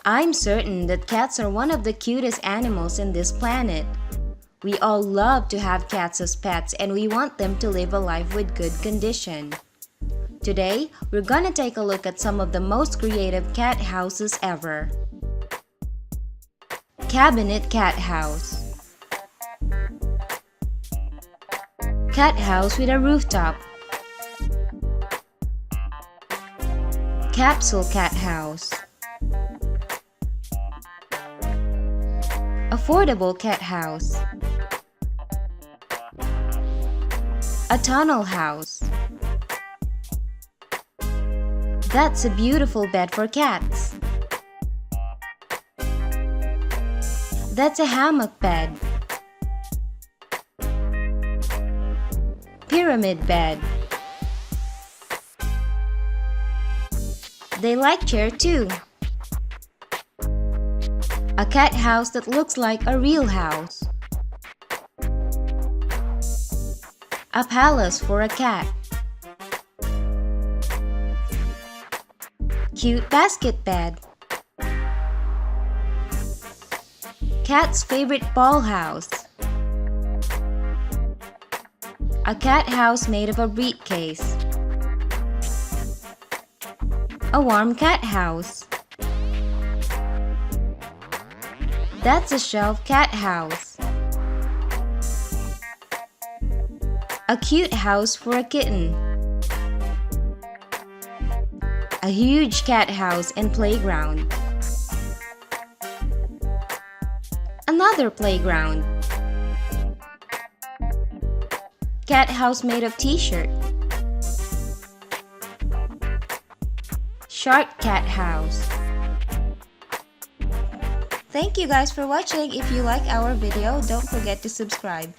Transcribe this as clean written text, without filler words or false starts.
I'm certain that cats are one of the cutest animals in this planet. We all love to have cats as pets and we want them to live a life with good condition. Today, we're gonna take a look at some of the most creative cat houses ever. Cabinet Cat House. Cat house with a rooftop. Capsule cat house. Affordable cat house. A tunnel house. That's a beautiful bed for cats. That's a hammock bed. Pyramid bed. They like chair too. A cat house that looks like a real house. A palace for a cat. Cute basket bed. Cat's favorite ball house. A cat house made of a briefcase. A warm cat house. That's a shelf cat house. A cute house for a kitten. A huge cat house and playground. Another playground. Cat house made of t-shirt. Shark cat house. Thank you guys for watching. If you like our video, don't forget to subscribe.